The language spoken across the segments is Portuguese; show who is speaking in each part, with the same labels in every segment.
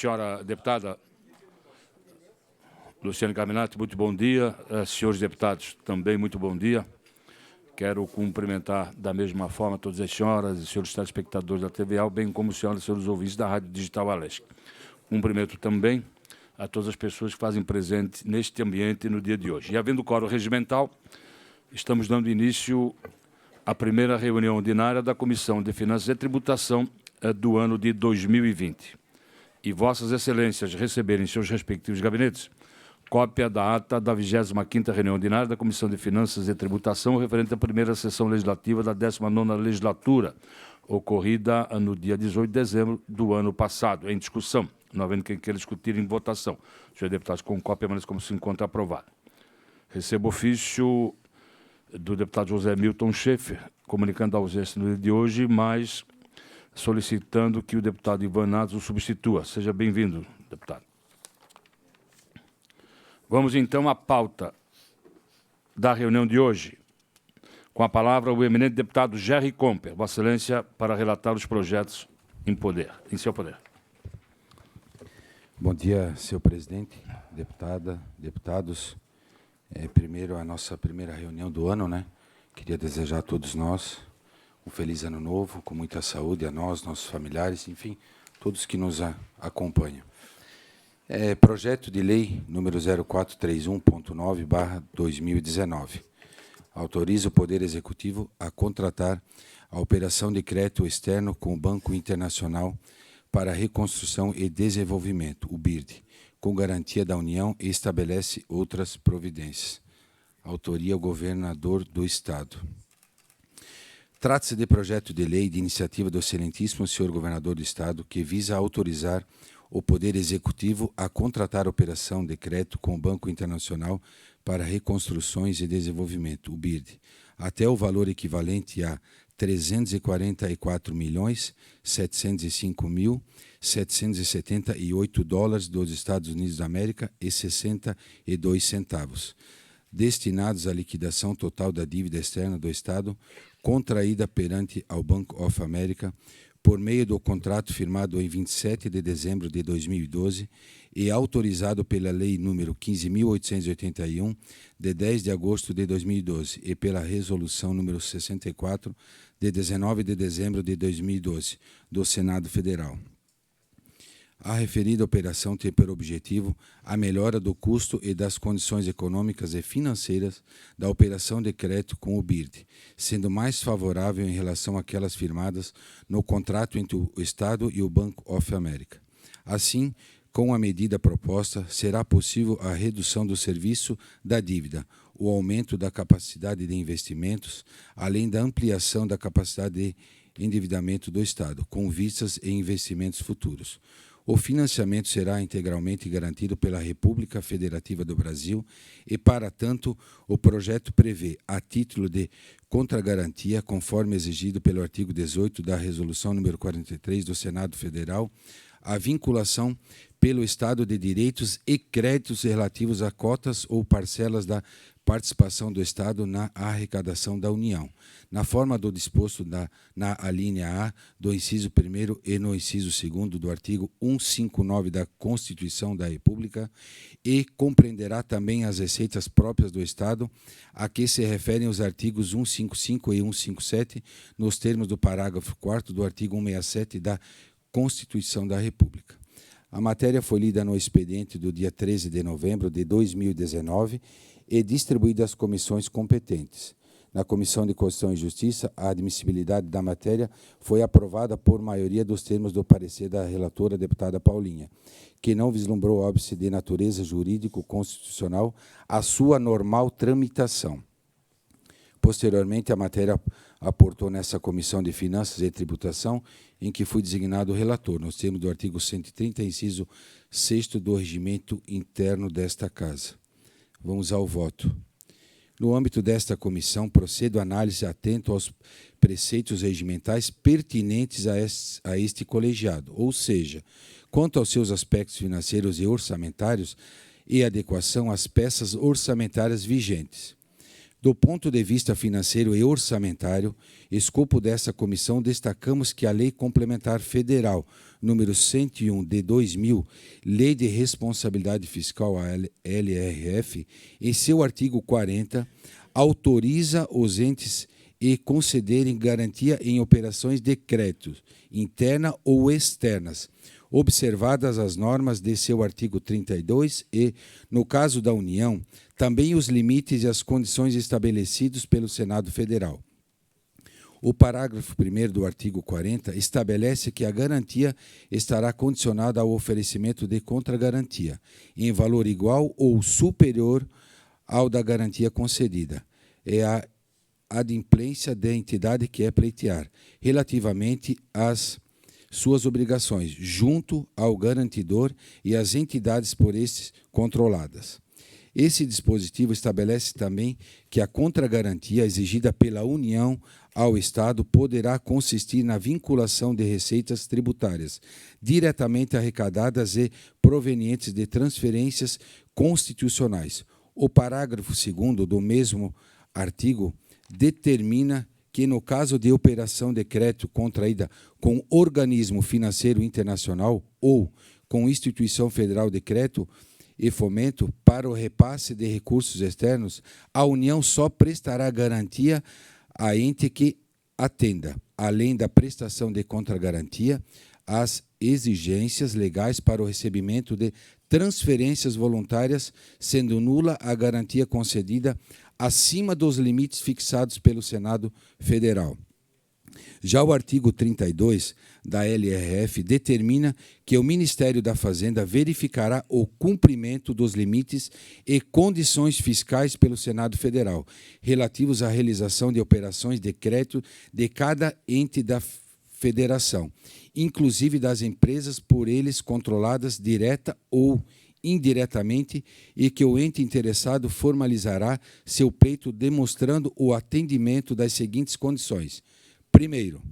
Speaker 1: Senhora deputada Luciane Carminati, muito bom dia. Senhores deputados, também muito bom dia. Quero cumprimentar da mesma forma todas as senhoras e senhores telespectadores da TVA, bem como senhoras e senhores ouvintes da Rádio Digital Alesc. Cumprimento também a todas as pessoas que fazem presente neste ambiente no dia de hoje. E, havendo quórum regimental, estamos dando início à primeira reunião ordinária da Comissão de Finanças e Tributação do ano de 2020. E vossas excelências receberem em seus respectivos gabinetes cópia da ata da 25ª reunião ordinária da Comissão de Finanças e Tributação, referente à primeira sessão legislativa da 19ª legislatura, ocorrida no dia 18 de dezembro do ano passado, em discussão, não havendo quem queira discutir em votação. Senhores deputados, com cópia, mas como se encontra aprovado. Recebo ofício do deputado José Milton Schaeffer, comunicando a ausência no dia de hoje, mas solicitando que o deputado Ivan Natos o substitua. Seja bem-vindo, deputado. Vamos, então, à pauta da reunião de hoje. Com a palavra, o eminente deputado Gerry Comper. Vossa Excelência, para relatar os projetos em seu poder.
Speaker 2: Bom dia, senhor presidente, deputada, deputados. Primeiro, a nossa primeira reunião do ano, né? Queria desejar a todos nós um feliz ano novo, com muita saúde, a nós, nossos familiares, enfim, todos que nos acompanham. Projeto de lei número 0431.9/2019. Autoriza o Poder Executivo a contratar a operação de crédito externo com o Banco Internacional para Reconstrução e Desenvolvimento, o BIRD, com garantia da União e estabelece outras providências. Autoria, o governador do Estado. Trata-se de projeto de lei de iniciativa do excelentíssimo senhor governador do Estado, que visa autorizar o Poder Executivo a contratar a operação de crédito com o Banco Internacional para Reconstruções e Desenvolvimento, o BIRD, até o valor equivalente a 344.705.778 dólares dos Estados Unidos da América e 62 centavos, destinados à liquidação total da dívida externa do Estado contraída perante ao Bank of America por meio do contrato firmado em 27 de dezembro de 2012 e autorizado pela Lei nº 15.881, de 10 de agosto de 2012, e pela Resolução nº 64, de 19 de dezembro de 2012, do Senado Federal. A referida operação tem por objetivo a melhora do custo e das condições econômicas e financeiras da operação de crédito com o BIRD, sendo mais favorável em relação àquelas firmadas no contrato entre o Estado e o Bank of America. Assim, com a medida proposta, será possível a redução do serviço da dívida, o aumento da capacidade de investimentos, além da ampliação da capacidade de endividamento do Estado, com vistas em investimentos futuros. O financiamento será integralmente garantido pela República Federativa do Brasil e, para tanto, o projeto prevê, a título de contragarantia, conforme exigido pelo artigo 18 da Resolução nº 43 do Senado Federal, a vinculação pelo Estado de direitos e créditos relativos a cotas ou parcelas da participação do Estado na arrecadação da União, na forma do disposto na alínea A do inciso 1º e no inciso 2º do artigo 159 da Constituição da República, e compreenderá também as receitas próprias do Estado, a que se referem os artigos 155 e 157, nos termos do parágrafo 4º do artigo 167 da Constituição da República. A matéria foi lida no expediente do dia 13 de novembro de 2019 e distribuída às comissões competentes. Na Comissão de Constituição e Justiça, a admissibilidade da matéria foi aprovada por maioria dos termos do parecer da relatora, deputada Paulinha, que não vislumbrou óbice de natureza jurídico-constitucional a sua normal tramitação. Posteriormente, a matéria aportou nessa Comissão de Finanças e Tributação, em que fui designado relator, nos termos do artigo 130, inciso 6º do regimento interno desta Casa. Vamos ao voto. No âmbito desta comissão, procedo a análise atento aos preceitos regimentais pertinentes a este colegiado, ou seja, quanto aos seus aspectos financeiros e orçamentários e adequação às peças orçamentárias vigentes. Do ponto de vista financeiro e orçamentário, escopo dessa comissão, destacamos que a Lei Complementar Federal número 101 de 2000, Lei de Responsabilidade Fiscal, a LRF, em seu artigo 40, autoriza os entes e concederem garantia em operações de crédito, interna ou externas, observadas as normas de seu artigo 32 e, no caso da União, também os limites e as condições estabelecidos pelo Senado Federal. O parágrafo 1º do artigo 40 estabelece que a garantia estará condicionada ao oferecimento de contragarantia, em valor igual ou superior ao da garantia concedida. É a adimplência da entidade que é pleitear, relativamente às suas obrigações, junto ao garantidor e às entidades por estes controladas. Esse dispositivo estabelece também que a contragarantia exigida pela União ao Estado poderá consistir na vinculação de receitas tributárias diretamente arrecadadas e provenientes de transferências constitucionais. O parágrafo 2º do mesmo artigo determina que, no caso de operação de crédito contraída com organismo financeiro internacional ou com instituição federal de crédito e fomento para o repasse de recursos externos, a União só prestará garantia a ente que atenda, além da prestação de contragarantia, as exigências legais para o recebimento de transferências voluntárias, sendo nula a garantia concedida acima dos limites fixados pelo Senado Federal. Já o artigo 32 da LRF determina que o Ministério da Fazenda verificará o cumprimento dos limites e condições fiscais pelo Senado Federal, relativos à realização de operações de crédito de cada ente da federação, inclusive das empresas por eles controladas direta ou indiretamente, e que o ente interessado formalizará seu pleito demonstrando o atendimento das seguintes condições. Primeiro,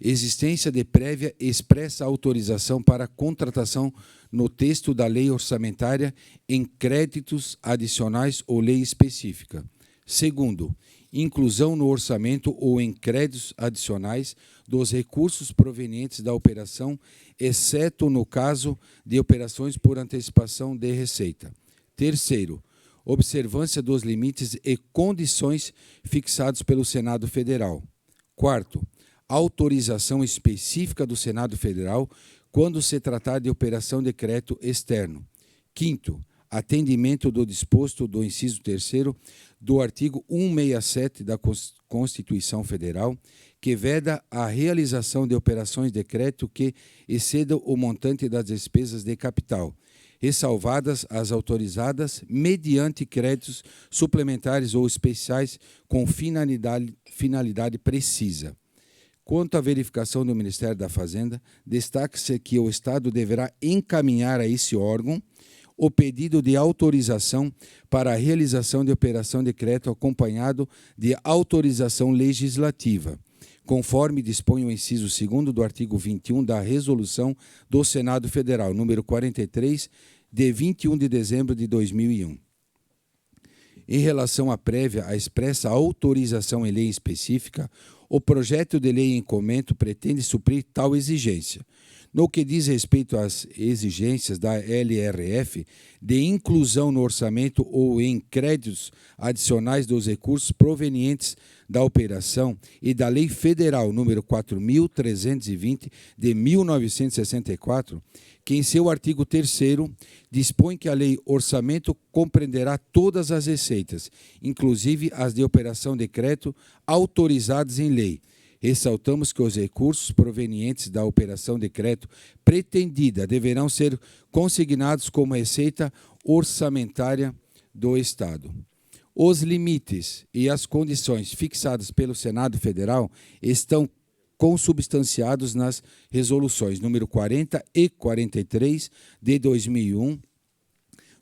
Speaker 2: existência de prévia expressa autorização para contratação no texto da lei orçamentária em créditos adicionais ou lei específica. Segundo, inclusão no orçamento ou em créditos adicionais dos recursos provenientes da operação, exceto no caso de operações por antecipação de receita. Terceiro, observância dos limites e condições fixados pelo Senado Federal. Quarto, autorização específica do Senado Federal quando se tratar de operação de crédito externo. Quinto, atendimento do disposto do inciso 3º do artigo 167 da Constituição Federal, que veda a realização de operações de crédito que excedam o montante das despesas de capital, ressalvadas as autorizadas mediante créditos suplementares ou especiais com finalidade precisa. Quanto à verificação do Ministério da Fazenda, destaca-se que o Estado deverá encaminhar a esse órgão o pedido de autorização para a realização de operação de crédito acompanhado de autorização legislativa, conforme dispõe o inciso 2º do artigo 21 da Resolução do Senado Federal, número 43, de 21 de dezembro de 2001. Em relação à prévia, a expressa autorização em lei específica, o projeto de lei em comento pretende suprir tal exigência. No que diz respeito às exigências da LRF de inclusão no orçamento ou em créditos adicionais dos recursos provenientes da operação e da Lei Federal número 4.320 de 1964, que em seu artigo 3º dispõe que a Lei Orçamento compreenderá todas as receitas, inclusive as de operação de crédito autorizadas em lei. Ressaltamos que os recursos provenientes da operação de crédito pretendida deverão ser consignados como receita orçamentária do Estado. Os limites e as condições fixadas pelo Senado Federal estão consubstanciados nas resoluções número 40 e 43 de 2001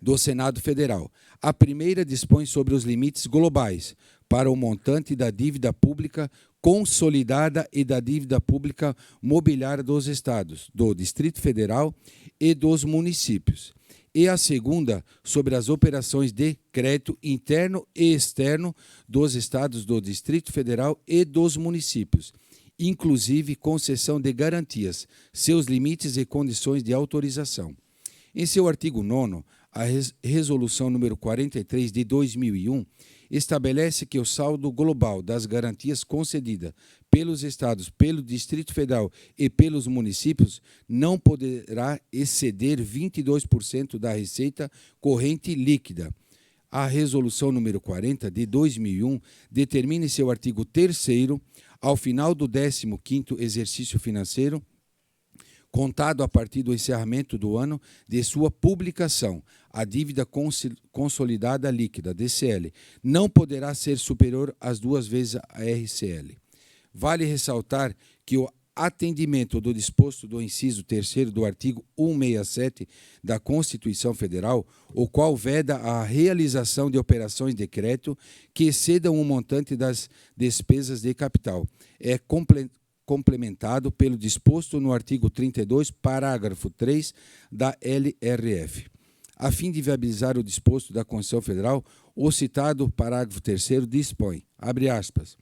Speaker 2: do Senado Federal. A primeira dispõe sobre os limites globais para o montante da dívida pública consolidada e da dívida pública mobiliária dos estados, do Distrito Federal e dos municípios. e a segunda sobre as operações de crédito interno e externo dos estados, do Distrito Federal e dos municípios, inclusive concessão de garantias, seus limites e condições de autorização. Em seu artigo 9º, a Resolução número 43 de 2001 estabelece que o saldo global das garantias concedidas pelos estados, pelo Distrito Federal e pelos municípios não poderá exceder 22% da receita corrente líquida. A Resolução número 40 de 2001 determina em seu artigo 3º, ao final do 15º exercício financeiro, contado a partir do encerramento do ano de sua publicação, a dívida consolidada líquida, DCL, não poderá ser superior às 2 vezes a RCL. Vale ressaltar que o atendimento do disposto do inciso 3º do artigo 167 da Constituição Federal, o qual veda a realização de operações de crédito que excedam o montante das despesas de capital, é complementado pelo disposto no artigo 32, parágrafo 3 da LRF. A fim de viabilizar o disposto da Constituição Federal, o citado parágrafo 3º dispõe, abre aspas,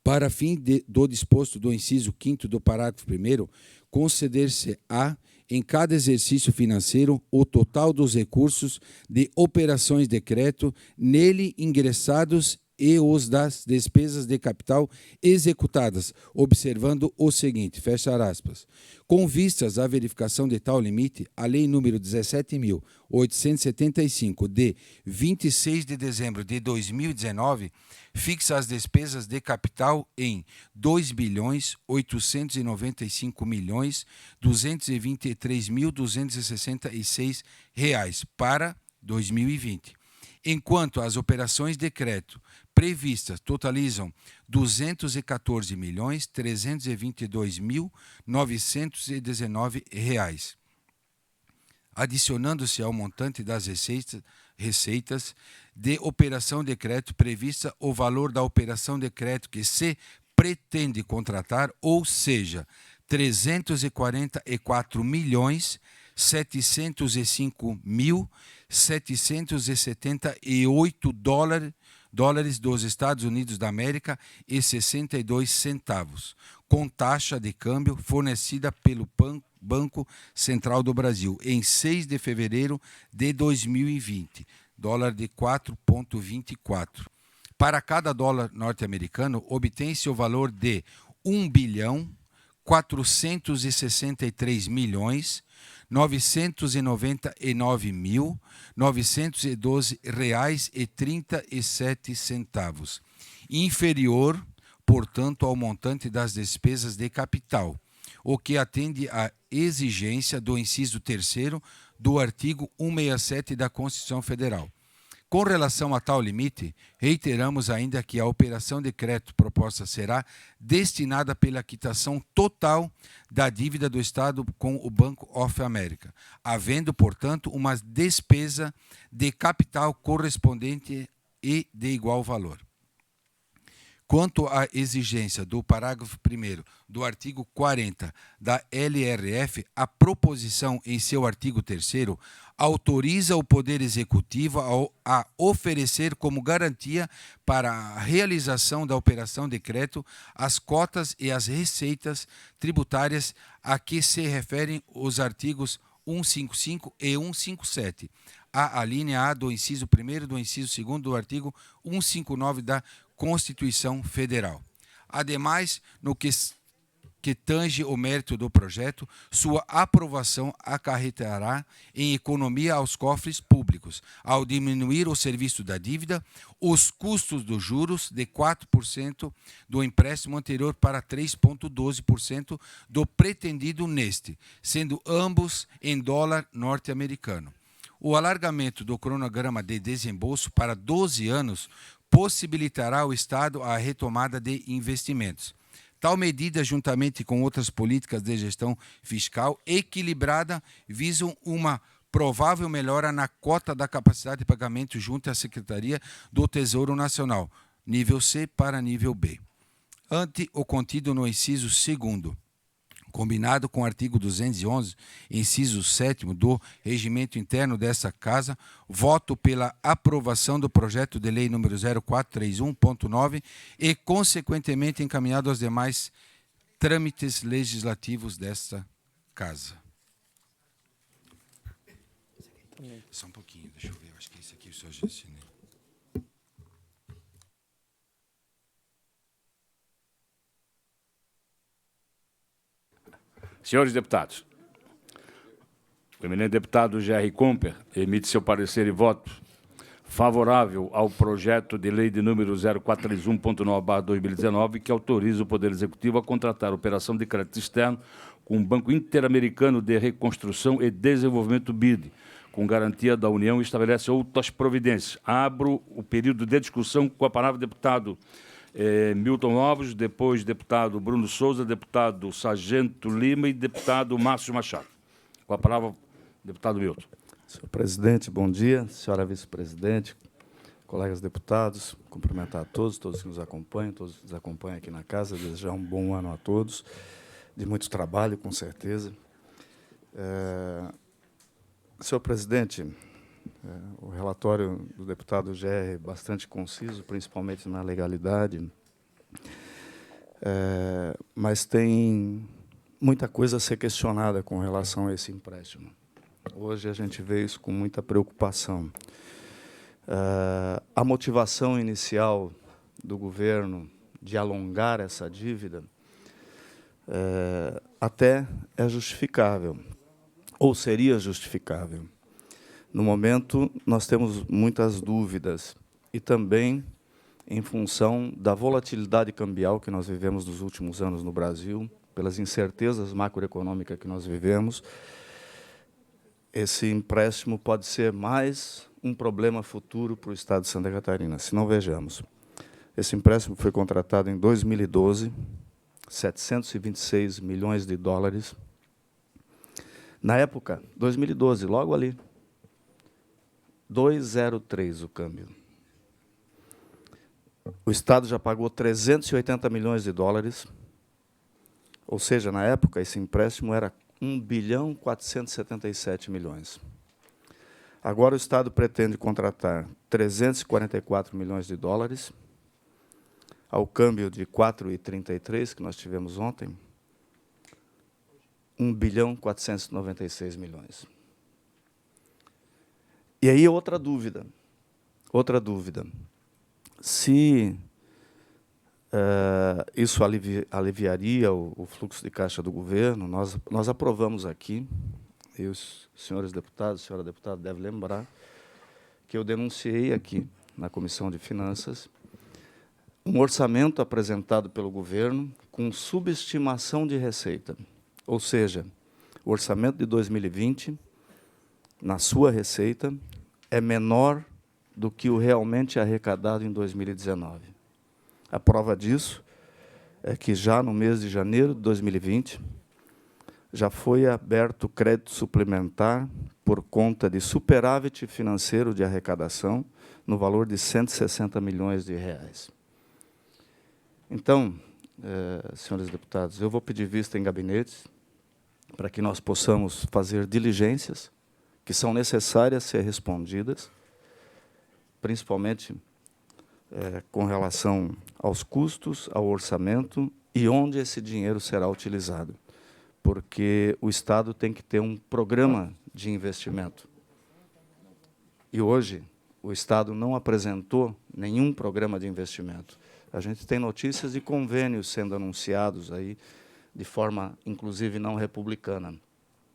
Speaker 2: para fim do disposto do inciso 5º do parágrafo 1º, conceder-se-á em cada exercício financeiro o total dos recursos de operações de crédito nele ingressados e os das despesas de capital executadas, observando o seguinte, fecha aspas, com vistas à verificação de tal limite, a Lei número 17.875, de 26 de dezembro de 2019, fixa as despesas de capital em R$ 2.895.223.266 para 2020. Enquanto as operações de crédito previstas totalizam R$ 214.322.919, adicionando-se ao montante das receitas de operação de crédito prevista o valor da operação de crédito que se pretende contratar, ou seja, R$ 344.705.778 dólares dos Estados Unidos da América e 62 centavos, com taxa de câmbio fornecida pelo Banco Central do Brasil em 6 de fevereiro de 2020, dólar de 4,24. Para cada dólar norte-americano, obtém-se o valor de R$ 1.479.912,37, inferior, portanto, ao montante das despesas de capital, o que atende à exigência do inciso 3º do artigo 167 da Constituição Federal. Com relação a tal limite, reiteramos ainda que a operação de crédito proposta será destinada pela quitação total da dívida do Estado com o Bank of America, havendo, portanto, uma despesa de capital correspondente e de igual valor. Quanto à exigência do parágrafo 1º do artigo 40 da LRF, a proposição em seu artigo 3º autoriza o Poder Executivo a oferecer como garantia para a realização da operação de crédito as cotas e as receitas tributárias a que se referem os artigos 155 e 157, a linha A do inciso 1º do inciso 2º do artigo 159 da Constituição Federal. Ademais, no que tange o mérito do projeto, sua aprovação acarretará em economia aos cofres públicos, ao diminuir o serviço da dívida, os custos dos juros de 4% do empréstimo anterior para 3,12% do pretendido neste, sendo ambos em dólar norte-americano. O alargamento do cronograma de desembolso para 12 anos possibilitará ao Estado a retomada de investimentos. Tal medida, juntamente com outras políticas de gestão fiscal equilibrada, visam uma provável melhora na cota da capacidade de pagamento junto à Secretaria do Tesouro Nacional, nível C para nível B. Ante o contido no inciso 2º, Combinado com o artigo 211, inciso 7º do Regimento Interno dessa Casa, voto pela aprovação do projeto de lei número 0431.9 e, consequentemente, encaminhado aos demais trâmites legislativos desta Casa. Só um pouquinho, deixa eu ver, eu acho que esse aqui o senhor já assinei.
Speaker 1: Senhores deputados, o eminente deputado Gerry Comper emite seu parecer e voto favorável ao projeto de lei de número 0431.9/2019, que autoriza o Poder Executivo a contratar a operação de crédito externo com o Banco Interamericano de Reconstrução e Desenvolvimento BID, com garantia da União, e estabelece outras providências. Abro o período de discussão com a palavra do deputado Milton Alves, depois deputado Bruno Souza, deputado Sargento Lima e deputado Márcio Machado. Com a palavra, deputado Milton.
Speaker 3: Senhor presidente, bom dia. Senhora vice-presidente, colegas deputados, cumprimentar a todos que nos acompanham, todos que nos acompanham aqui na casa, desejar um bom ano a todos, de muito trabalho, com certeza. Senhor presidente, o relatório do deputado Gerry é bastante conciso, principalmente na legalidade, mas tem muita coisa a ser questionada com relação a esse empréstimo. Hoje a gente vê isso com muita preocupação. A motivação inicial do governo de alongar essa dívida até é justificável, ou seria justificável. No momento, nós temos muitas dúvidas, e também em função da volatilidade cambial que nós vivemos nos últimos anos no Brasil, pelas incertezas macroeconômicas que nós vivemos, esse empréstimo pode ser mais um problema futuro para o Estado de Santa Catarina. Se não, vejamos. Esse empréstimo foi contratado em 2012, 726 milhões de dólares. Na época, 2012, logo ali, 2,03 o câmbio. O Estado já pagou 380 milhões de dólares, ou seja, na época, esse empréstimo era 1,477 bilhões. Agora o Estado pretende contratar 344 milhões de dólares, ao câmbio de 4,33, que nós tivemos ontem, 1,496 bilhões. E aí outra dúvida. Se isso aliviaria o fluxo de caixa do governo, nós aprovamos aqui, e os senhores deputados, a senhora deputada deve lembrar, que eu denunciei aqui na Comissão de Finanças um orçamento apresentado pelo governo com subestimação de receita. Ou seja, o orçamento de 2020, na sua receita, é menor do que o realmente arrecadado em 2019. A prova disso é que já no mês de janeiro de 2020, já foi aberto crédito suplementar por conta de superávit financeiro de arrecadação no valor de 160 milhões de reais. Então, senhores deputados, eu vou pedir vista em gabinetes para que nós possamos fazer diligências que são necessárias ser respondidas, principalmente com relação aos custos, ao orçamento e onde esse dinheiro será utilizado, porque o Estado tem que ter um programa de investimento. E hoje o Estado não apresentou nenhum programa de investimento. A gente tem notícias de convênios sendo anunciados aí de forma, inclusive, não republicana.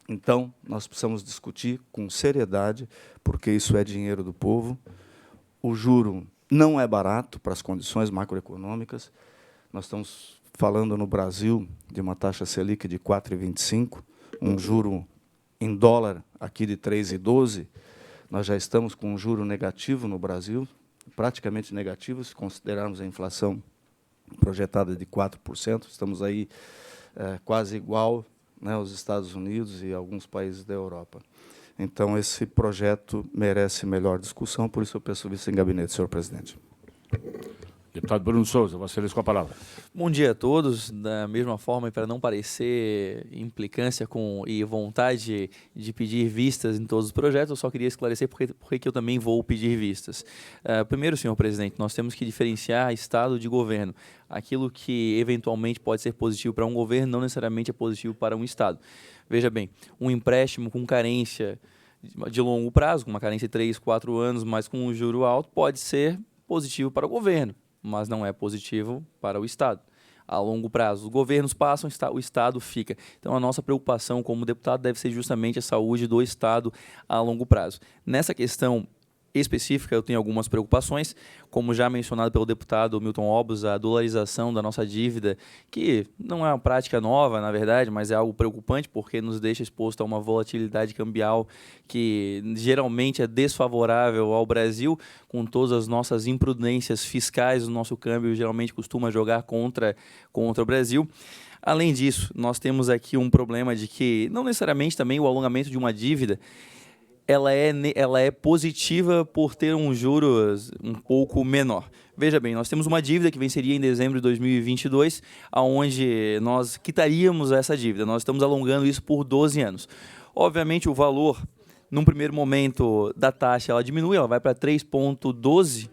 Speaker 3: Então, nós precisamos discutir com seriedade, porque isso é dinheiro do povo. O juro não é barato para as condições macroeconômicas. Nós estamos falando no Brasil de uma taxa Selic de 4,25, um juro em dólar aqui de 3,12. Nós já estamos com um juro negativo no Brasil, praticamente negativo, se considerarmos a inflação projetada de 4%. Estamos aí quase igual, né, aos Estados Unidos e alguns países da Europa. Então, esse projeto merece melhor discussão, por isso eu peço vista em gabinete, senhor presidente.
Speaker 1: Deputado Bruno Souza, Vossa Excelência com a palavra.
Speaker 4: Bom dia a todos. Da mesma forma, para não parecer implicância e vontade de pedir vistas em todos os projetos, eu só queria esclarecer por que eu também vou pedir vistas. Primeiro, senhor presidente, nós temos que diferenciar Estado de governo. Aquilo que eventualmente pode ser positivo para um governo não necessariamente é positivo para um Estado. Veja bem, um empréstimo com carência de longo prazo, com uma carência de 3, 4 anos, mas com um juro alto, pode ser positivo para o governo, mas não é positivo para o Estado. A longo prazo, os governos passam, o Estado fica. Então, a nossa preocupação como deputado deve ser justamente a saúde do Estado a longo prazo. Nessa questão específica, eu tenho algumas preocupações, como já mencionado pelo deputado Milton Obos, a dolarização da nossa dívida, que não é uma prática nova, na verdade, mas é algo preocupante, porque nos deixa exposto a uma volatilidade cambial que geralmente é desfavorável ao Brasil, com todas as nossas imprudências fiscais, o nosso câmbio geralmente costuma jogar contra o Brasil. Além disso, nós temos aqui um problema de que, não necessariamente também o alongamento de uma dívida, ela é positiva por ter um juros um pouco menor. Veja bem, nós temos uma dívida que venceria em dezembro de 2022, onde nós quitaríamos essa dívida. Nós estamos alongando isso por 12 anos. Obviamente, o valor, num primeiro momento, da taxa, ela diminui, ela vai para 3,12%,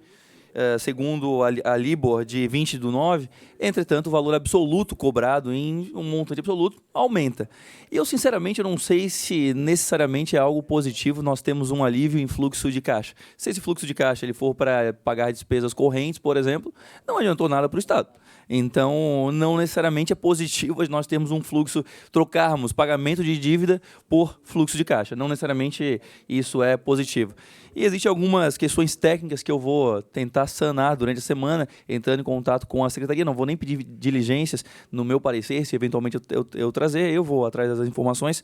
Speaker 4: segundo a Libor de 20/9, entretanto, o valor absoluto cobrado em um montante absoluto aumenta. E eu, sinceramente, não sei se necessariamente é algo positivo, nós temos um alívio em fluxo de caixa. Se esse fluxo de caixa ele for para pagar despesas correntes, por exemplo, não adiantou nada para o Estado. Então, não necessariamente é positivo nós termos um fluxo, trocarmos pagamento de dívida por fluxo de caixa. Não necessariamente isso é positivo. E existem algumas questões técnicas que eu vou tentar sanar durante a semana, entrando em contato com a Secretaria. Não vou nem pedir diligências no meu parecer, se eventualmente eu trazer, eu vou atrás das informações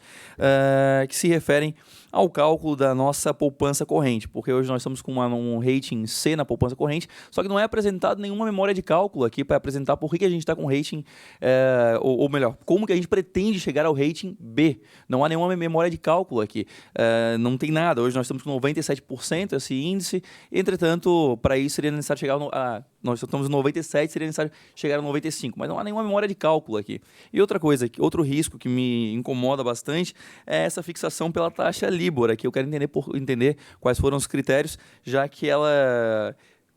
Speaker 4: que se referem ao cálculo da nossa poupança corrente, porque hoje nós estamos com um rating C na poupança corrente, só que não é apresentado nenhuma memória de cálculo aqui para apresentar por que a gente está com rating, ou melhor, como que a gente pretende chegar ao rating B. Não há nenhuma memória de cálculo aqui, não tem nada. Hoje nós estamos com 97% esse índice, entretanto, para isso seria necessário chegar nós estamos em 97, seria necessário chegar a 95, mas não há nenhuma memória de cálculo aqui. E outra coisa, outro risco que me incomoda bastante é essa fixação pela taxa Libor, aqui eu quero entender quais foram os critérios, já que ela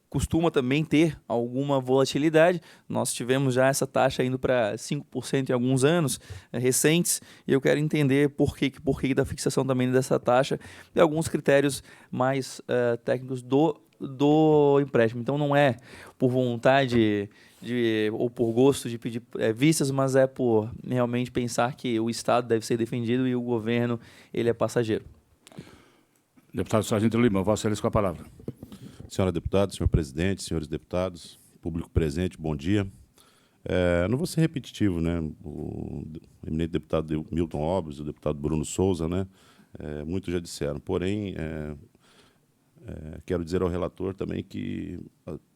Speaker 4: costuma também ter alguma volatilidade. Nós tivemos já essa taxa indo para 5% em alguns anos recentes, e eu quero entender por que da fixação também dessa taxa e alguns critérios mais técnicos do empréstimo. Então, não é por vontade ou por gosto de pedir vistas, mas é por realmente pensar que o Estado deve ser defendido e o governo ele é passageiro.
Speaker 1: Deputado Sargento Lima, Vossa Excelência com a palavra.
Speaker 5: Senhora deputada, senhor presidente, senhores deputados, público presente, bom dia. Não vou ser repetitivo, né? O eminente deputado Milton Obos, o deputado Bruno Souza, né? Muitos já disseram, porém, quero dizer ao relator também que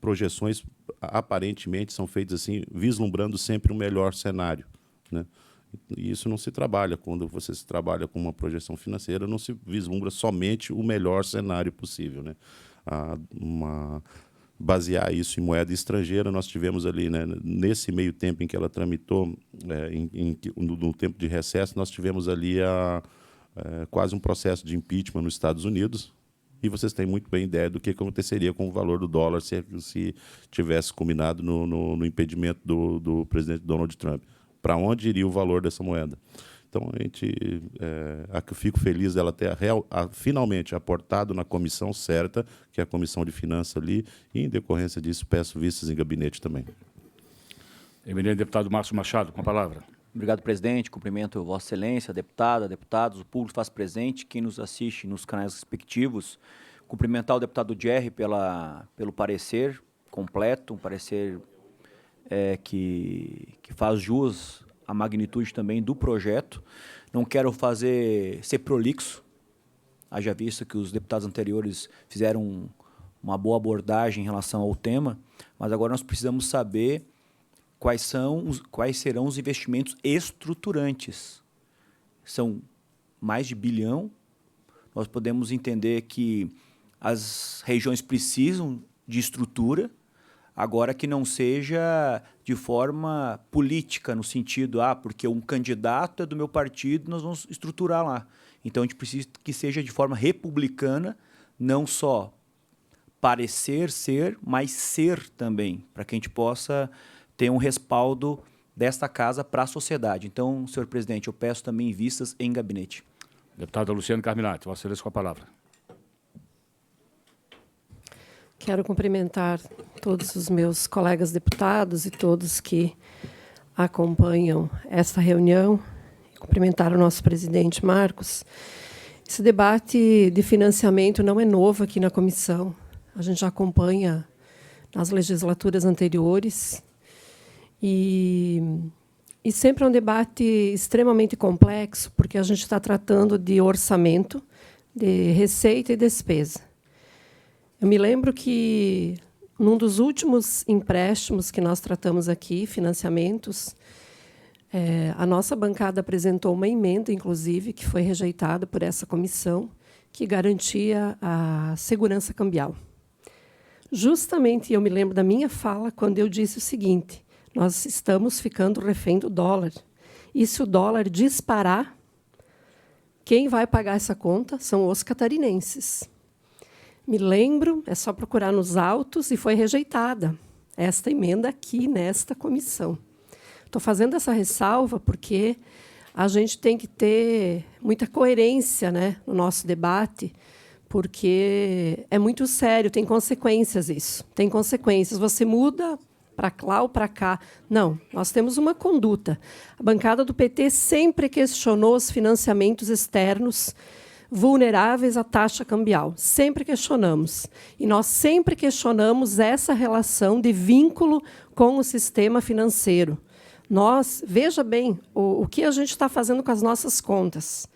Speaker 5: projeções aparentemente são feitas assim, vislumbrando sempre um melhor cenário, né? E isso não se trabalha. Quando você se trabalha com uma projeção financeira, não se vislumbra somente o melhor cenário possível, né? Basear isso em moeda estrangeira, nós tivemos ali, né, nesse meio tempo em que ela tramitou, no tempo de recesso, nós tivemos ali quase um processo de impeachment nos Estados Unidos, e vocês têm muito bem ideia do que aconteceria com o valor do dólar se tivesse culminado no impedimento do presidente Donald Trump. Para onde iria o valor dessa moeda? Então, eu fico feliz dela ter finalmente aportado na comissão certa, que é a Comissão de Finanças ali, e, em decorrência disso, peço vistas em gabinete também.
Speaker 1: Eminente deputado Márcio Machado, com a palavra.
Speaker 6: Obrigado, presidente. Cumprimento Vossa Excelência, deputada, deputados, o público faz presente, quem nos assiste nos canais respectivos. Cumprimentar o deputado Jerry pelo parecer completo, um parecer que faz jus à magnitude também do projeto. Não quero ser prolixo, haja visto que os deputados anteriores fizeram uma boa abordagem em relação ao tema, mas agora nós precisamos saber quais serão os investimentos estruturantes. São mais de 1 bilhão. Nós podemos entender que as regiões precisam de estrutura. Agora que não seja de forma política, no sentido, porque um candidato é do meu partido, nós vamos estruturar lá. Então, a gente precisa que seja de forma republicana, não só parecer ser, mas ser também, para que a gente possa ter um respaldo desta casa para a sociedade. Então, senhor presidente, eu peço também vistas em gabinete.
Speaker 1: Deputada Luciane Carminati, Vossa Excelência com a palavra.
Speaker 7: Quero cumprimentar todos os meus colegas deputados e todos que acompanham esta reunião. Cumprimentar o nosso presidente Marcos. Esse debate de financiamento não é novo aqui na comissão. A gente já acompanha nas legislaturas anteriores. E sempre é um debate extremamente complexo, porque a gente está tratando de orçamento, de receita e despesa. Eu me lembro que, num dos últimos empréstimos que nós tratamos aqui, financiamentos, a nossa bancada apresentou uma emenda, inclusive, que foi rejeitada por essa comissão, que garantia a segurança cambial. Justamente, eu me lembro da minha fala quando eu disse o seguinte: nós estamos ficando refém do dólar. E se o dólar disparar, quem vai pagar essa conta são os catarinenses. Me lembro, é só procurar nos autos, e foi rejeitada esta emenda aqui nesta comissão. Estou fazendo essa ressalva porque a gente tem que ter muita coerência, né, no nosso debate, porque é muito sério, tem consequências isso. Tem consequências. Você muda para lá ou para cá. Não, nós temos uma conduta. A bancada do PT sempre questionou os financiamentos externos vulneráveis à taxa cambial. Sempre questionamos. E nós sempre questionamos essa relação de vínculo com o sistema financeiro. Veja bem, o que a gente está fazendo com as nossas contas.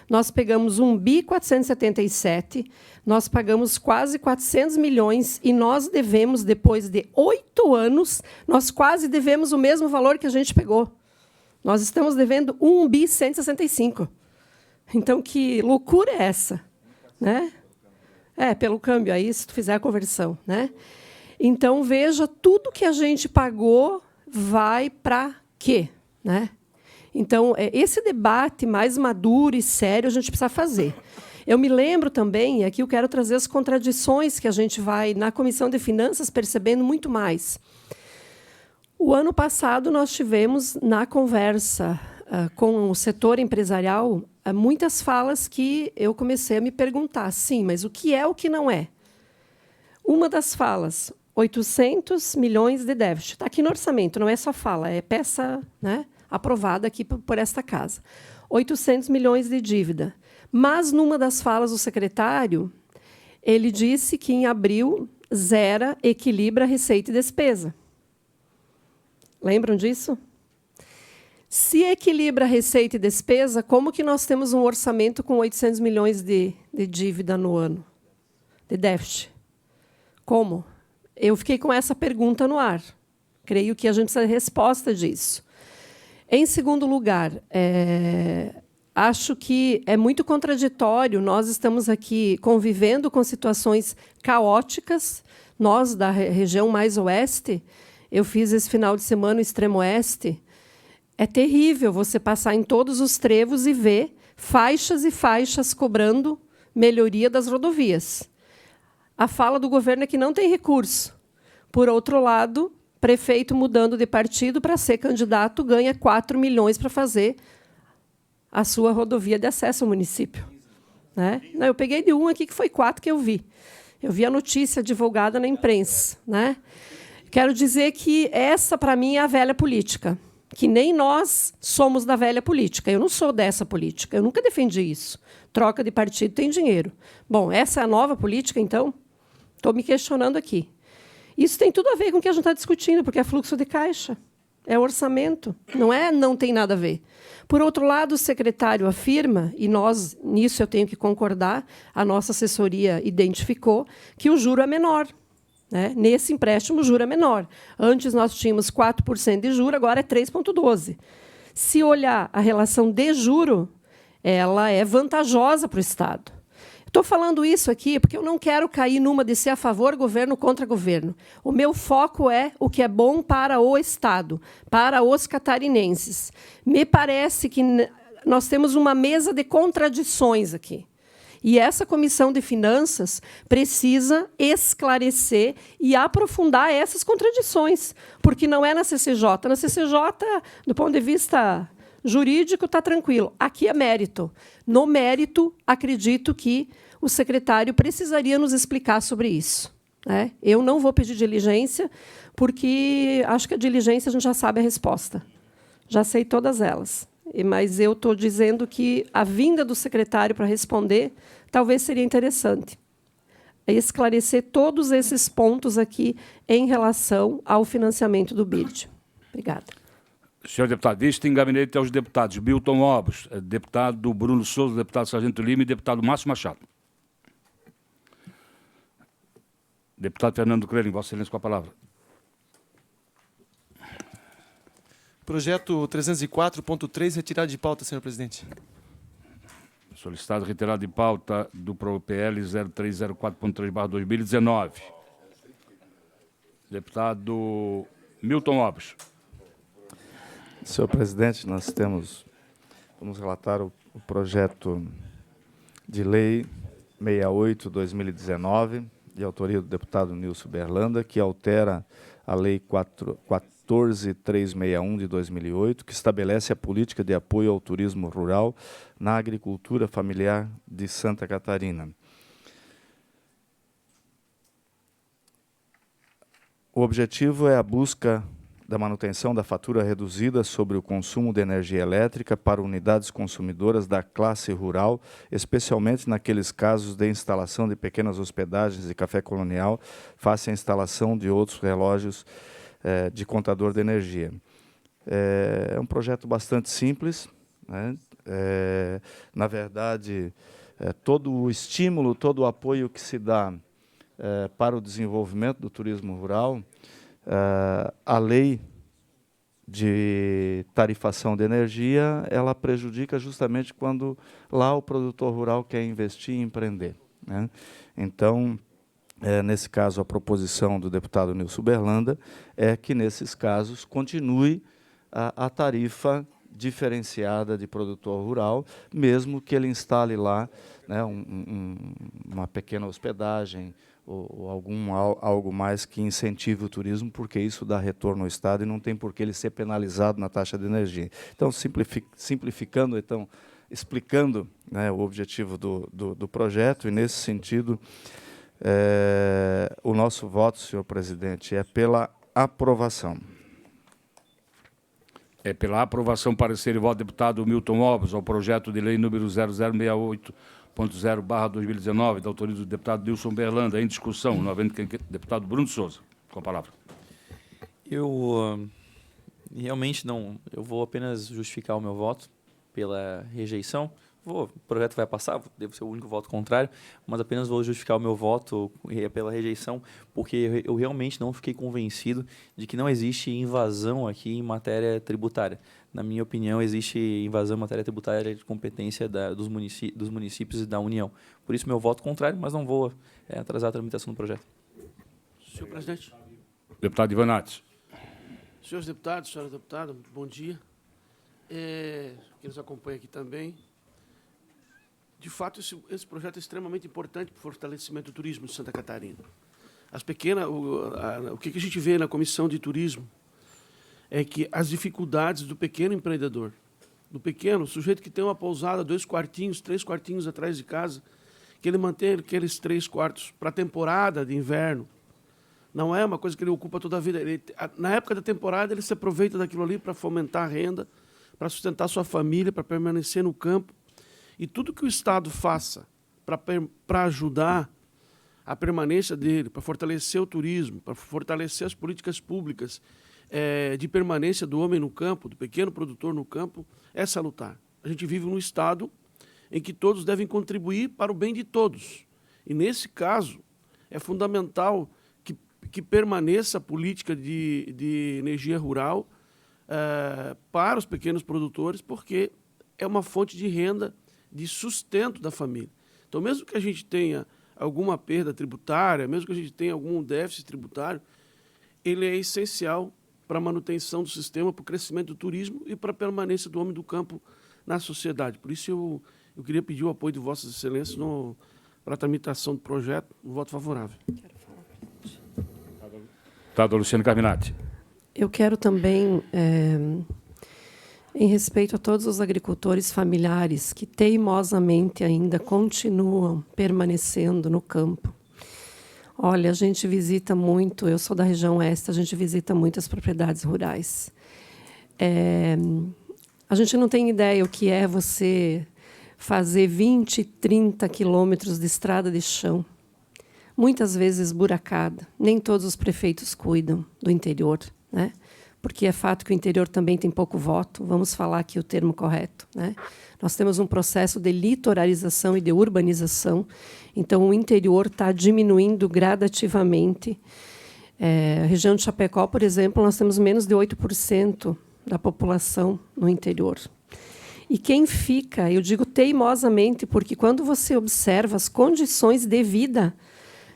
Speaker 7: Nós pegamos 1.477 bi, nós pagamos quase 400 milhões e nós devemos, depois de 8 anos, nós quase devemos o mesmo valor que a gente pegou. Nós estamos devendo 1.165 bi. Então, que loucura é essa? Né? Pelo câmbio, aí, se tu fizer a conversão. Né? Então, veja, tudo que a gente pagou vai para quê? Né? Então, esse debate mais maduro e sério a gente precisa fazer. Eu me lembro também, e aqui eu quero trazer as contradições que a gente vai, na Comissão de Finanças, percebendo muito mais. O ano passado, nós tivemos, na conversa com o setor empresarial, muitas falas que eu comecei a me perguntar, sim, mas o que é o que não é? Uma das falas, 800 milhões de déficit. Está aqui no orçamento, não é só fala, é peça, né, aprovada aqui por esta casa. 800 milhões de dívida. Mas, numa das falas do secretário, ele disse que, em abril, zera, equilibra receita e despesa. Lembram disso? Se equilibra receita e despesa, como que nós temos um orçamento com 800 milhões de dívida no ano? De déficit. Como? Eu fiquei com essa pergunta no ar. Creio que a gente precisa de resposta disso. Em segundo lugar, acho que é muito contraditório. Nós estamos aqui convivendo com situações caóticas. Nós, da região mais oeste, eu fiz esse final de semana o extremo oeste. É terrível você passar em todos os trevos e ver faixas e faixas cobrando melhoria das rodovias. A fala do governo é que não tem recurso. Por outro lado, prefeito mudando de partido para ser candidato ganha 4 milhões para fazer a sua rodovia de acesso ao município. Né? Não, eu peguei de um aqui que foi 4 que eu vi. Eu vi a notícia divulgada na imprensa. Né? Quero dizer que essa, para mim, é a velha política. Que nem nós somos da velha política. Eu não sou dessa política. Eu nunca defendi isso. Troca de partido tem dinheiro. Bom, essa é a nova política, então? Estou me questionando aqui. Isso tem tudo a ver com o que a gente está discutindo, porque é fluxo de caixa, é orçamento. Não tem nada a ver. Por outro lado, o secretário afirma, e nós, nisso eu tenho que concordar, a nossa assessoria identificou, que o juro é menor. Né? Nesse empréstimo, o juro é menor. Antes nós tínhamos 4% de juro, agora é 3,12%. Se olhar a relação de juro, ela é vantajosa para o Estado. Estou falando isso aqui porque eu não quero cair numa de ser a favor governo contra governo. O meu foco é o que é bom para o Estado, para os catarinenses. Me parece que nós temos uma mesa de contradições aqui. E essa Comissão de Finanças precisa esclarecer e aprofundar essas contradições, porque não é na CCJ. Na CCJ, do ponto de vista jurídico, está tranquilo. Aqui é mérito. No mérito, acredito que o secretário precisaria nos explicar sobre isso. Né? Eu não vou pedir diligência, porque acho que a diligência a gente já sabe a resposta. Já sei todas elas. Mas eu estou dizendo que a vinda do secretário para responder talvez seria interessante. Esclarecer todos esses pontos aqui em relação ao financiamento do BID. Obrigada.
Speaker 1: Senhor deputado, vista em gabinete aos deputados Milton Obos, deputado Bruno Souza, deputado Sargento Lima e deputado Márcio Machado. Deputado Fernando Crelin, Vossa Excelência, com a palavra.
Speaker 8: Projeto 304.3, retirado de pauta, senhor presidente.
Speaker 1: Solicitado retirado de pauta do PL 0304.3/2019. Deputado Milton Obos.
Speaker 3: Senhor presidente, vamos relatar o projeto de lei 68/2019, de autoria do deputado Nilson Berlanda, que altera a lei 14.361 de 2008, que estabelece a política de apoio ao turismo rural na agricultura familiar de Santa Catarina. O objetivo é a busca da manutenção da fatura reduzida sobre o consumo de energia elétrica para unidades consumidoras da classe rural, especialmente naqueles casos de instalação de pequenas hospedagens de café colonial, face à instalação de outros relógios de contador de energia. É um projeto bastante simples, né? Na verdade, todo o estímulo, todo o apoio que se dá para o desenvolvimento do turismo rural, a lei de tarifação de energia, ela prejudica justamente quando lá o produtor rural quer investir e empreender, né? Então, nesse caso, a proposição do deputado Nilson Berlanda é que, nesses casos, continue a tarifa diferenciada de produtor rural, mesmo que ele instale lá, né, uma pequena hospedagem ou algo mais que incentive o turismo, porque isso dá retorno ao Estado e não tem por que ele ser penalizado na taxa de energia. Então, simplificando, explicando, né, o objetivo do projeto, e, nesse sentido, o nosso voto, senhor presidente, é pela aprovação.
Speaker 1: É pela aprovação, parecer e voto do deputado Milton Obos ao projeto de lei número 0068.0/2019, da autoria do deputado Nilson Berlanda, em discussão, não havendo deputado Bruno Souza. Com a palavra.
Speaker 4: Eu realmente não... Eu vou apenas justificar o meu voto pela rejeição. O projeto vai passar, devo ser o único voto contrário, mas apenas vou justificar o meu voto pela rejeição, porque eu realmente não fiquei convencido de que não existe invasão aqui em matéria tributária. Na minha opinião, existe invasão em matéria tributária de competência dos municípios e da União. Por isso, meu voto contrário, mas não vou atrasar a tramitação do projeto.
Speaker 9: Senhor presidente.
Speaker 1: Deputado Ivanates.
Speaker 9: Senhores deputados, senhora deputada, bom dia. Quem nos acompanha aqui também. De fato, esse projeto é extremamente importante para o fortalecimento do turismo de Santa Catarina. O que a gente vê na Comissão de Turismo é que as dificuldades do pequeno empreendedor, do pequeno sujeito que tem uma pousada, 2 quartinhos, 3 quartinhos atrás de casa, que ele mantém aqueles 3 quartos para a temporada de inverno, não é uma coisa que ele ocupa toda a vida. Na época da temporada, ele se aproveita daquilo ali para fomentar a renda, para sustentar sua família, para permanecer no campo. E tudo que o Estado faça para ajudar a permanência dele, para fortalecer o turismo, para fortalecer as políticas públicas de permanência do homem no campo, do pequeno produtor no campo, é salutar. A gente vive num Estado em que todos devem contribuir para o bem de todos. E, nesse caso, é fundamental que permaneça a política de energia rural para os pequenos produtores, porque é uma fonte de renda, de sustento da família. Então, mesmo que a gente tenha alguma perda tributária, mesmo que a gente tenha algum déficit tributário, ele é essencial para a manutenção do sistema, para o crescimento do turismo e para a permanência do homem do campo na sociedade. Por isso, eu queria pedir o apoio de Vossas Excelências para a tramitação do projeto. Um voto favorável.
Speaker 1: Deputado Luciano Carminati.
Speaker 7: Eu quero também, em respeito a todos os agricultores familiares que teimosamente ainda continuam permanecendo no campo. Olha, a gente visita muito, eu sou da região oeste, a gente visita muitas propriedades rurais. A gente não tem ideia o que é você fazer 20, 30 quilômetros de estrada de chão, muitas vezes buracada. Nem todos os prefeitos cuidam do interior, né? Porque é fato que o interior também tem pouco voto, vamos falar aqui o termo correto, né? Nós temos um processo de litoralização e de urbanização, então o interior está diminuindo gradativamente. A região de Chapecó, por exemplo, nós temos menos de 8% da população no interior. E quem fica, eu digo teimosamente, porque quando você observa as condições de vida,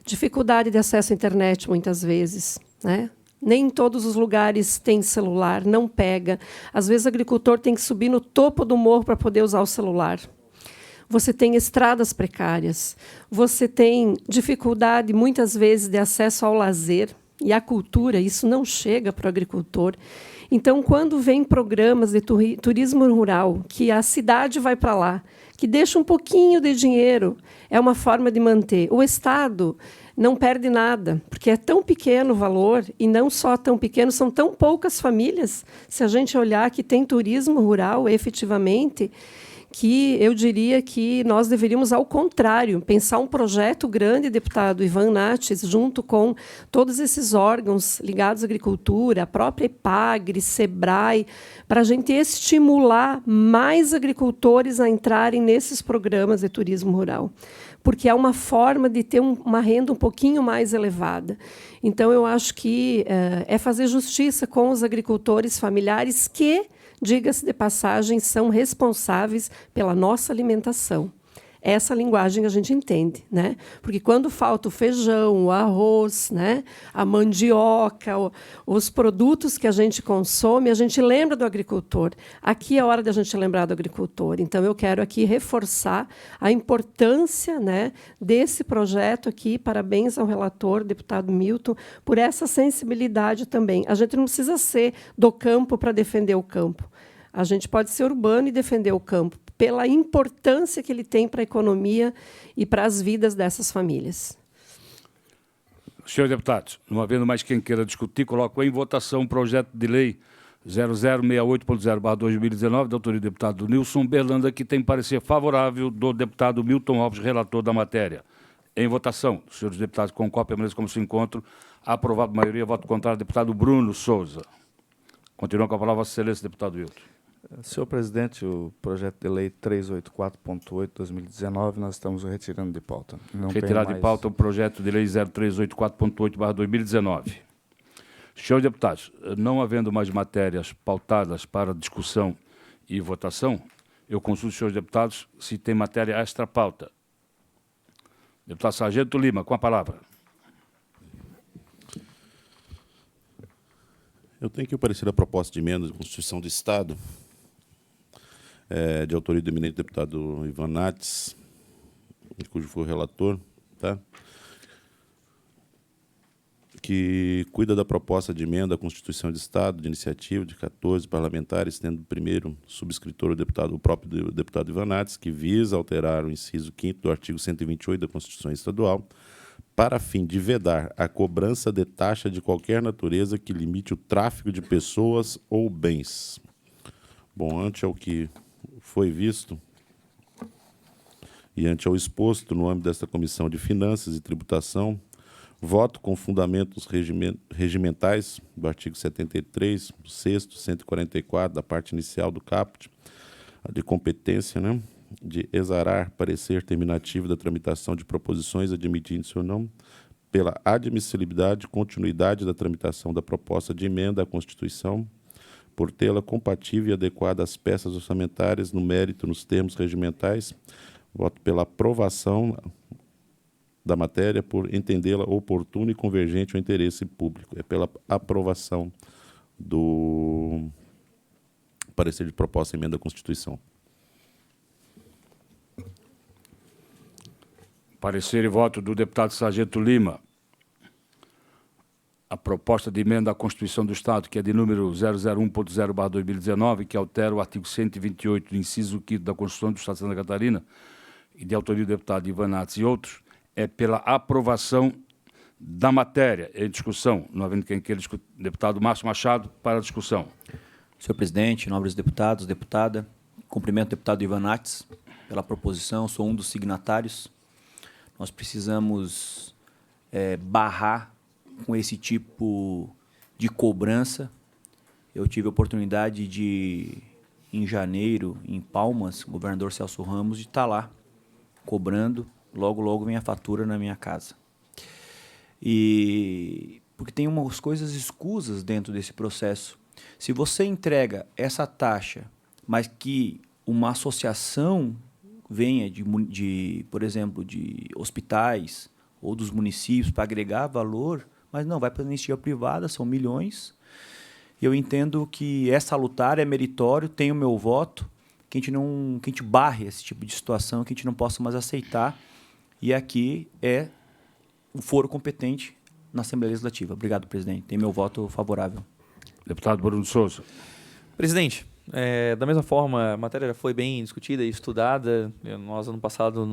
Speaker 7: dificuldade de acesso à internet, muitas vezes, né? Nem em todos os lugares tem celular, não pega. Às vezes, o agricultor tem que subir no topo do morro para poder usar o celular. Você tem estradas precárias. Você tem dificuldade, muitas vezes, de acesso ao lazer e à cultura. Isso não chega para o agricultor. Então, quando vem programas de turismo rural, que a cidade vai para lá, que deixa um pouquinho de dinheiro, é uma forma de manter. O Estado não perde nada, porque é tão pequeno o valor, e não só tão pequeno, são tão poucas famílias, se a gente olhar que tem turismo rural, efetivamente, que eu diria que nós deveríamos, ao contrário, pensar um projeto grande, deputado Ivan Nates, junto com todos esses órgãos ligados à agricultura, a própria EPAGRE, SEBRAE, para a gente estimular mais agricultores a entrarem nesses programas de turismo rural, porque é uma forma de ter uma renda um pouquinho mais elevada. Então, eu acho que é fazer justiça com os agricultores familiares que, diga-se de passagem, são responsáveis pela nossa alimentação. Essa linguagem a gente entende, né? Porque quando falta o feijão, o arroz, né? A mandioca, os produtos que a gente consome, a gente lembra do agricultor. Aqui é a hora da gente lembrar do agricultor. Então, eu quero aqui reforçar a importância, né, desse projeto aqui. Parabéns ao relator, deputado Milton, por essa sensibilidade também. A gente não precisa ser do campo para defender o campo. A gente pode ser urbano e defender o campo, pela importância que ele tem para a economia e para as vidas dessas famílias.
Speaker 1: Senhores deputados, não havendo mais quem queira discutir, coloco em votação o projeto de lei 0068.0/2019, da autoria do deputado Nilson Berlanda, que tem parecer favorável do deputado Milton Alves, relator da matéria. Em votação, os senhores deputados com cópia, permaneçam como se encontram. Aprovado por maioria, voto contrário, deputado Bruno Souza. Continua com a palavra, Vossa Excelência, deputado Wilton.
Speaker 3: Senhor presidente, o projeto de lei 384.8/2019 nós estamos retirando de pauta.
Speaker 1: Retirado de pauta o projeto de lei 0384.8/2019. Senhores deputados, não havendo mais matérias pautadas para discussão e votação, eu consulto os senhores deputados se tem matéria extra pauta. Deputado Sargento Lima, com a palavra.
Speaker 5: Eu tenho que parecer a proposta de emenda de Constituição do Estado, de autoria do eminente deputado Ivan Nates, cujo foi o relator, tá? Que cuida da proposta de emenda à Constituição do Estado, de iniciativa de 14 parlamentares, tendo o primeiro subscritor o próprio deputado Ivan Nates, que visa alterar o inciso 5º do artigo 128 da Constituição Estadual, para fim de vedar a cobrança de taxa de qualquer natureza que limite o tráfico de pessoas ou bens. Bom, ante ao que foi visto e ante ao exposto no âmbito desta Comissão de Finanças e Tributação, voto com fundamentos regimentais do artigo 73, 6º, 144, da parte inicial do caput, de competência, né, de exarar parecer terminativo da tramitação de proposições admitindo-se ou não, pela admissibilidade e continuidade da tramitação da proposta de emenda à Constituição, por tê-la compatível e adequada às peças orçamentárias, no mérito, nos termos regimentais, Voto pela aprovação da matéria por entendê-la oportuna e convergente ao interesse público. É pela aprovação do parecer de proposta de emenda à Constituição.
Speaker 1: Parecer e voto do deputado Sargento Lima. A proposta de emenda à Constituição do Estado, que é de número 001.0/2019, que altera o artigo 128, do inciso 5º da Constituição do Estado de Santa Catarina, e de autoria do deputado Ivan Nates e outros, é pela aprovação da matéria em discussão. Não havendo quem queira discutir. Deputado Márcio Machado, para a discussão.
Speaker 6: Senhor presidente, nobres deputados, deputada, cumprimento o deputado Ivan Nates pela proposição, sou um dos signatários. Nós precisamos barrar com esse tipo de cobrança. Eu tive a oportunidade de, em janeiro, em Palmas, o governador Celso Ramos, de estar lá cobrando, logo vem a fatura na minha casa. E porque tem umas coisas escusas dentro desse processo. Se você entrega essa taxa, mas que uma associação venha por exemplo, de hospitais ou dos municípios para agregar valor, mas não, vai para a anistia privada, são milhões. Eu entendo que é salutar, é meritório, tem o meu voto, que a gente barre esse tipo de situação, que a gente não possa mais aceitar. E aqui é o foro competente na Assembleia Legislativa. Obrigado, presidente. Tem meu voto favorável.
Speaker 1: Deputado Bruno Souza.
Speaker 4: Presidente, da mesma forma, a matéria já foi bem discutida e estudada. Nós, ano passado,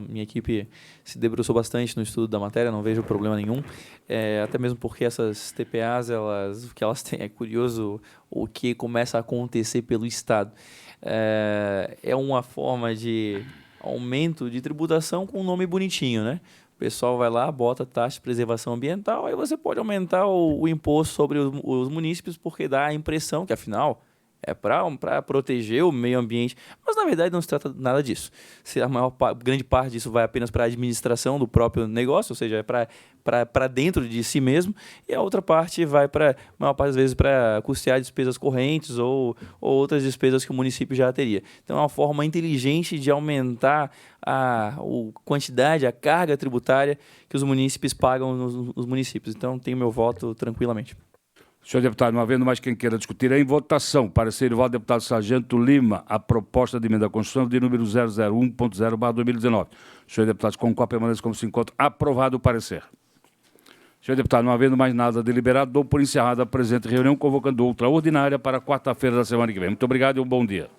Speaker 4: minha equipe se debruçou bastante no estudo da matéria, não vejo problema nenhum. Até mesmo porque essas TPAs, o que elas têm, é curioso o que começa a acontecer pelo Estado. É uma forma de aumento de tributação com um nome bonitinho, né? O pessoal vai lá, bota taxa de preservação ambiental, aí você pode aumentar o imposto sobre os munícipes, porque dá a impressão que, afinal, é para proteger o meio ambiente. Mas, na verdade, não se trata nada disso. Se a grande parte disso vai apenas para a administração do próprio negócio, ou seja, é para dentro de si mesmo, e a outra parte vai, a maior parte das vezes, para custear despesas correntes ou outras despesas que o município já teria. Então, é uma forma inteligente de aumentar a quantidade, a carga tributária que os munícipes pagam nos municípios. Então, tenho meu voto tranquilamente.
Speaker 1: Senhor deputado, não havendo mais quem queira discutir, em votação, parecer e voto do deputado Sargento Lima, a proposta de emenda à Constituição de número 001.0/2019. Senhor deputado, com qual permanece como se encontra aprovado o parecer. Senhor deputado, não havendo mais nada deliberado, dou por encerrada a presente reunião, convocando outra ordinária para quarta-feira da semana que vem. Muito obrigado e um bom dia.